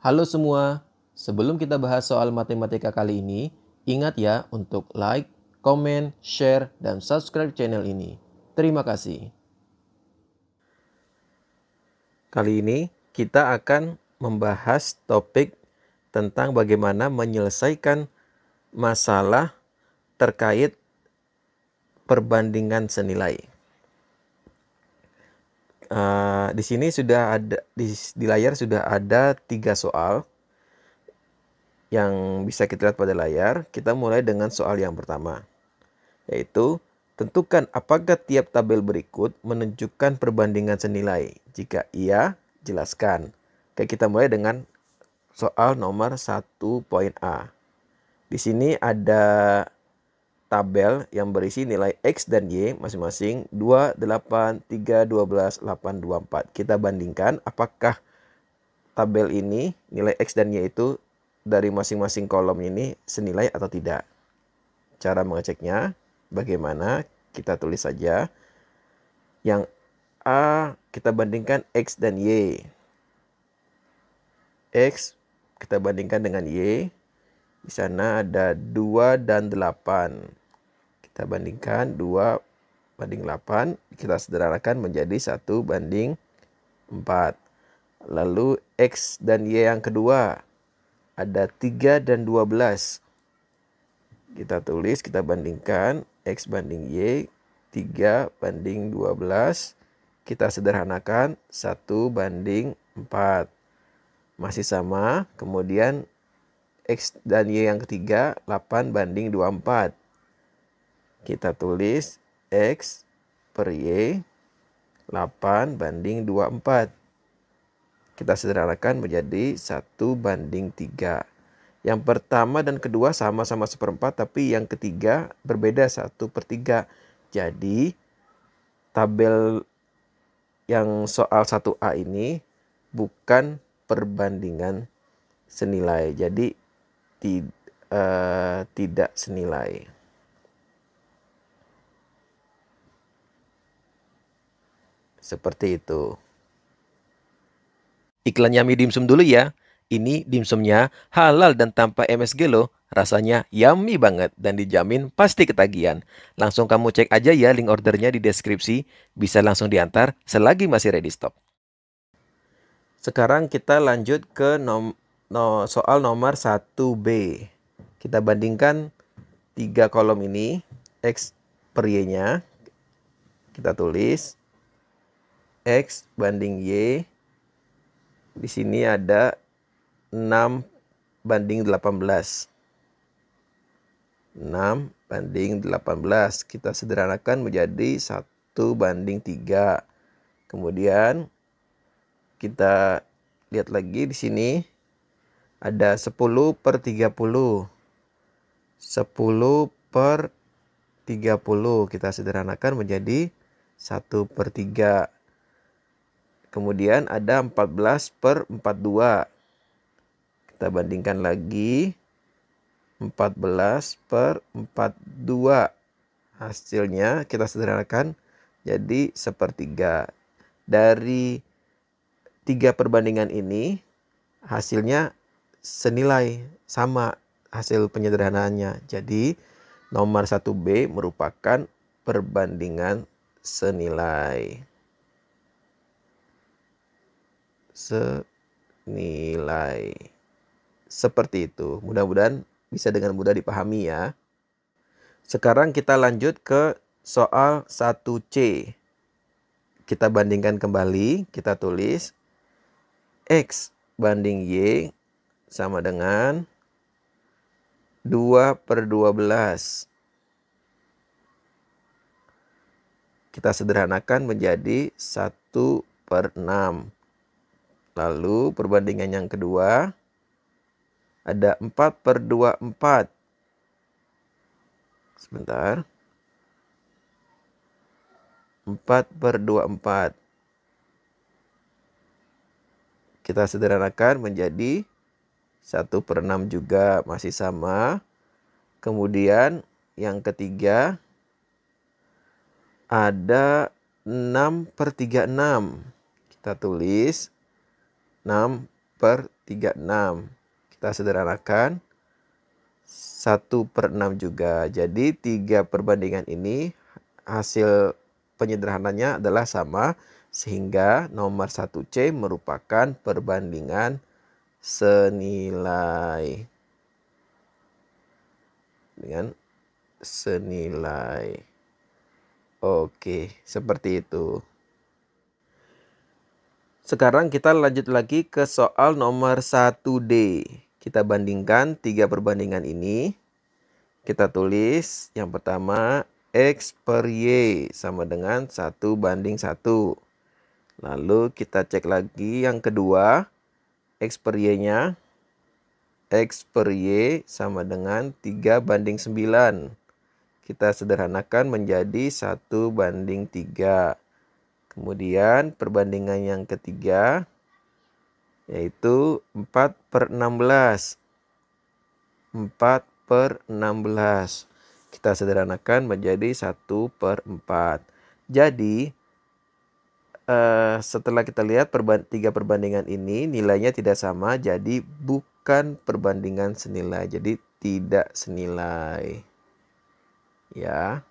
Halo semua, sebelum kita bahas soal matematika kali ini, ingat ya untuk like, komen, share, dan subscribe channel ini. Terima kasih. Kali ini kita akan membahas topik tentang bagaimana menyelesaikan masalah terkait perbandingan senilai. Di sini sudah ada di layar sudah ada 3 soal yang bisa kita lihat pada layar. Kita mulai dengan soal yang pertama, yaitu tentukan apakah tiap tabel berikut menunjukkan perbandingan senilai. Jika iya, jelaskan. Oke, kita mulai dengan soal nomor 1.a. Di sini ada tabel yang berisi nilai X dan Y masing-masing 2, 8, 3, 12, 8, 24. Kita bandingkan apakah tabel ini nilai X dan Y itu dari masing-masing kolom ini senilai atau tidak. Cara mengeceknya bagaimana? Kita tulis saja. Yang A kita bandingkan X dan Y. X kita bandingkan dengan Y. Di sana ada 2 dan 8. Kita bandingkan 2 banding 8. Kita sederhanakan menjadi 1 banding 4. Lalu X dan Y yang kedua. Ada 3 dan 12. Kita tulis, kita bandingkan X banding Y. 3 banding 12. Kita sederhanakan 1 banding 4. Masih sama. Kemudian X dan Y yang ketiga 8 banding 24. Kita tulis X per Y 8 banding 24. Kita sederhanakan menjadi 1 banding 3. Yang pertama dan kedua sama-sama seperempat, tapi yang ketiga berbeda 1/3. Jadi tabel yang soal 1A ini bukan perbandingan senilai. Jadi tidak senilai. Seperti itu. Iklan Yummy Dimsum dulu ya. Ini dimsumnya halal dan tanpa MSG loh. Rasanya yummy banget dan dijamin pasti ketagihan. Langsung kamu cek aja ya link ordernya di deskripsi. Bisa langsung diantar selagi masih ready stock. Sekarang kita lanjut ke soal nomor 1B. Kita bandingkan 3 kolom ini. X per Y-nya. Kita tulis X banding Y. Di sini ada 6 banding 18. 6 banding 18. Kita sederhanakan menjadi 1 banding 3. Kemudian kita lihat lagi di sini ada 10 per 30. 10 per 30. Kita sederhanakan menjadi 1/3. Kemudian ada 14 per 42. Kita bandingkan lagi. 14 per 42. Hasilnya kita sederhanakan jadi 1/3. Dari 3 perbandingan ini hasilnya senilai, sama hasil penyederhanaannya. Jadi nomor 1B merupakan perbandingan senilai. Senilai. Seperti itu. Mudah-mudahan bisa dengan mudah dipahami ya. Sekarang kita lanjut ke soal 1C. Kita bandingkan kembali. Kita tulis X banding Y sama dengan 2/12. Kita sederhanakan menjadi 1/6. Lalu perbandingan yang kedua ada 4/24. Sebentar. 4/24. Kita sederhanakan menjadi 1/6 juga, masih sama. Kemudian yang ketiga ada 6/36. Kita tulis 6/36. 36. Kita sederhanakan 1/6 juga. Jadi 3 perbandingan ini hasil penyederhanannya adalah sama, sehingga nomor 1C merupakan perbandingan senilai. Dengan senilai. Oke, seperti itu. Sekarang kita lanjut lagi ke soal nomor 1D. Kita bandingkan 3 perbandingan ini. Kita tulis yang pertama X per Y sama dengan 1/1. Lalu kita cek lagi yang kedua, X per Y-nya. X per Y sama dengan 3/9. Kita sederhanakan menjadi 1/3. Kemudian perbandingan yang ketiga yaitu 4/16. 4/16. Kita sederhanakan menjadi 1/4. Jadi setelah kita lihat 3 perbandingan ini nilainya tidak sama, jadi bukan perbandingan senilai, jadi tidak senilai. Ya,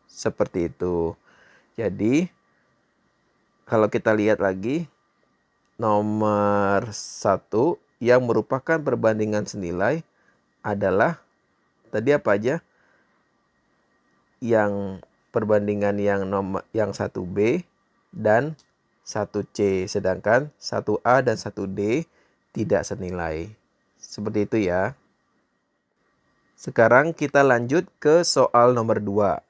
seperti itu. Jadi kalau kita lihat lagi nomor 1 yang merupakan perbandingan senilai adalah tadi apa aja? Yang perbandingan yang 1B dan 1C, sedangkan 1A dan 1D tidak senilai. Seperti itu ya. Sekarang kita lanjut ke soal nomor 2.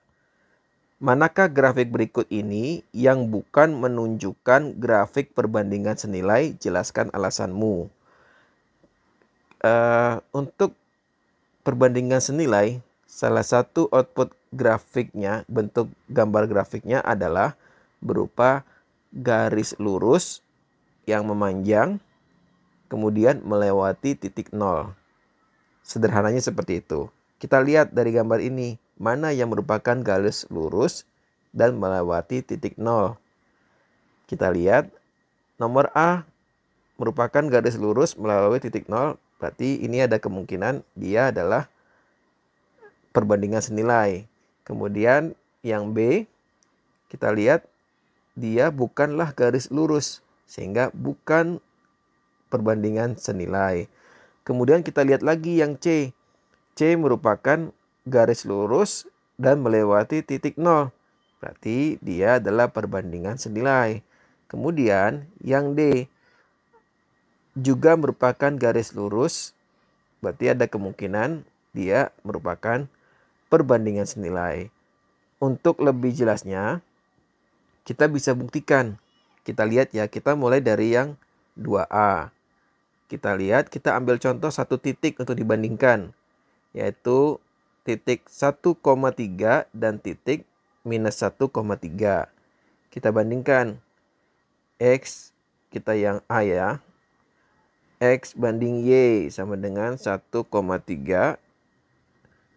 Manakah grafik berikut ini yang bukan menunjukkan grafik perbandingan senilai? Jelaskan alasanmu. Untuk perbandingan senilai, salah satu output grafiknya, bentuk gambar grafiknya adalah berupa garis lurus yang memanjang, kemudian melewati titik 0. Sederhananya seperti itu. Kita lihat dari gambar ini, mana yang merupakan garis lurus dan melewati titik 0. Kita lihat nomor A merupakan garis lurus melalui titik 0. Berarti ini ada kemungkinan dia adalah perbandingan senilai. Kemudian yang B, kita lihat dia bukanlah garis lurus, sehingga bukan perbandingan senilai. Kemudian kita lihat lagi yang C. C merupakan garis lurus dan melewati titik 0. Berarti dia adalah perbandingan senilai. Kemudian yang D juga merupakan garis lurus. Berarti ada kemungkinan dia merupakan perbandingan senilai. Untuk lebih jelasnya, kita bisa buktikan. Kita lihat ya, kita mulai dari yang 2A. Kita lihat, kita ambil contoh satu titik untuk dibandingkan, yaitu titik 1,3 dan titik minus 1,3. Kita bandingkan X, kita yang A ya, X banding Y sama dengan 1,3.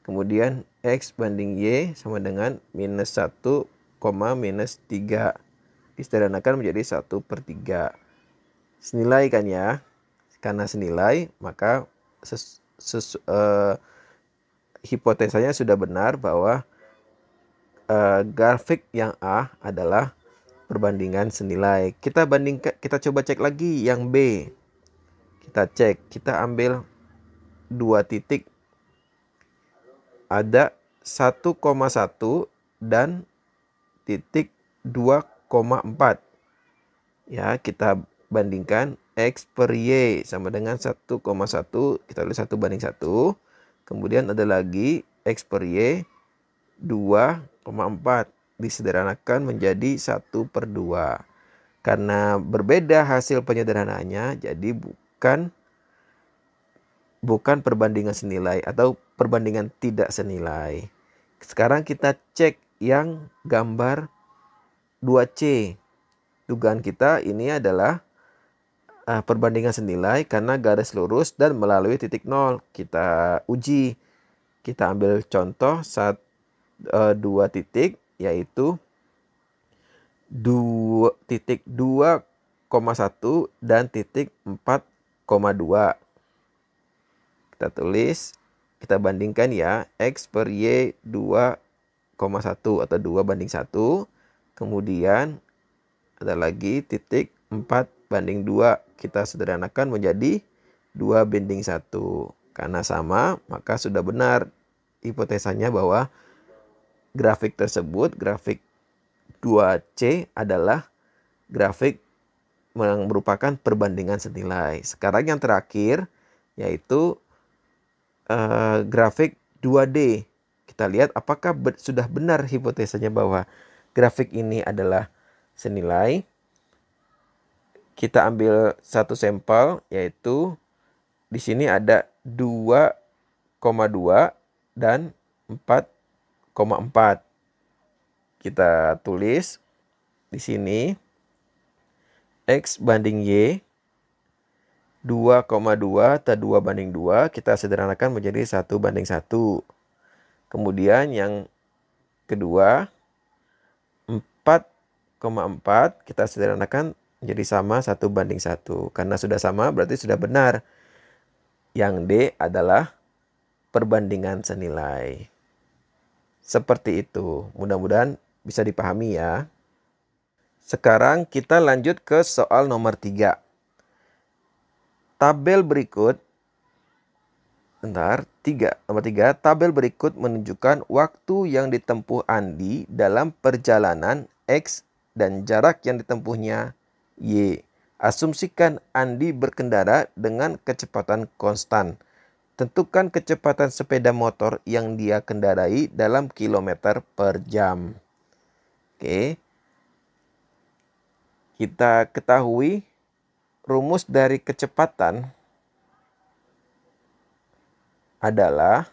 Kemudian X banding Y sama dengan minus 1, minus 3. Disederhanakan menjadi 1/3. Senilai kan ya? Karena senilai, maka hipotesanya sudah benar bahwa grafik yang A adalah perbandingan senilai. Kita coba cek lagi yang B. Kita cek, kita ambil 2 titik. Ada 1,1 dan titik 2,4. Ya, kita bandingkan X per Y sama dengan 1,1. Kita tulis 1/1. Kemudian ada lagi X per Y 2,4. Disederhanakan menjadi 1/2. Karena berbeda hasil penyederhanaannya, jadi bukan perbandingan senilai atau perbandingan tidak senilai. Sekarang kita cek yang gambar 2C. Dugaan kita ini adalah perbandingan senilai karena garis lurus dan melalui titik 0. Kita uji. Kita ambil contoh 2 titik, yaitu titik 2,4 dan titik 4,2. Kita tulis, kita bandingkan ya, X per Y 2,1 atau 2:1. Kemudian ada lagi titik 4:2. Kita sederhanakan menjadi 2:1. Karena sama, maka sudah benar hipotesanya bahwa grafik tersebut, grafik 2C adalah grafik yang merupakan perbandingan senilai. Sekarang yang terakhir yaitu grafik 2D. Kita lihat apakah sudah benar hipotesanya bahwa grafik ini adalah senilai. Kita ambil satu sampel, yaitu di sini ada 2,2 dan 4,4. Kita tulis di sini X banding Y 2,2 atau 2:2, kita sederhanakan menjadi 1:1. Kemudian yang kedua 4,4 kita sederhanakan menjadi sama 1:1. Karena sudah sama berarti sudah benar. Yang D adalah perbandingan senilai. Seperti itu. Mudah-mudahan bisa dipahami ya. Sekarang kita lanjut ke soal nomor 3. Tabel berikut nomor 3. Tabel berikut menunjukkan waktu yang ditempuh Andi dalam perjalanan X dan jarak yang ditempuhnya Y. Asumsikan Andi berkendara dengan kecepatan konstan. Tentukan kecepatan sepeda motor yang dia kendarai dalam kilometer per jam. Oke. Kita ketahui rumus dari kecepatan adalah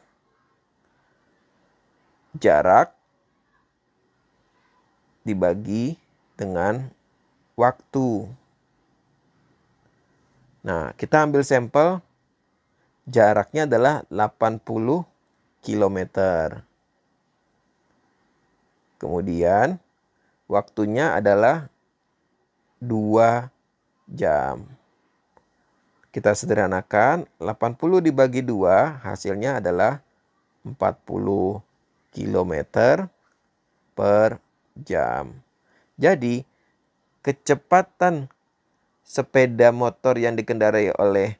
jarak dibagi dengan waktu. Nah, kita ambil sampel. Jaraknya adalah 80 km. Kemudian waktunya adalah 2 jam. Kita sederhanakan, 80 dibagi 2 hasilnya adalah 40 km per jam. Jadi kecepatan sepeda motor yang dikendarai oleh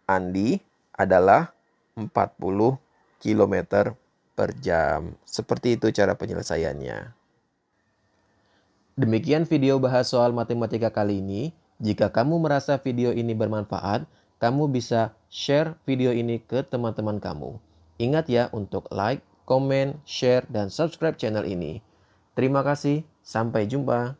Andi adalah 40 km per jam. Seperti itu cara penyelesaiannya. Demikian video bahas soal matematika kali ini. Jika kamu merasa video ini bermanfaat, kamu bisa share video ini ke teman-teman kamu. Ingat ya untuk like, komen, share, dan subscribe channel ini. Terima kasih, sampai jumpa.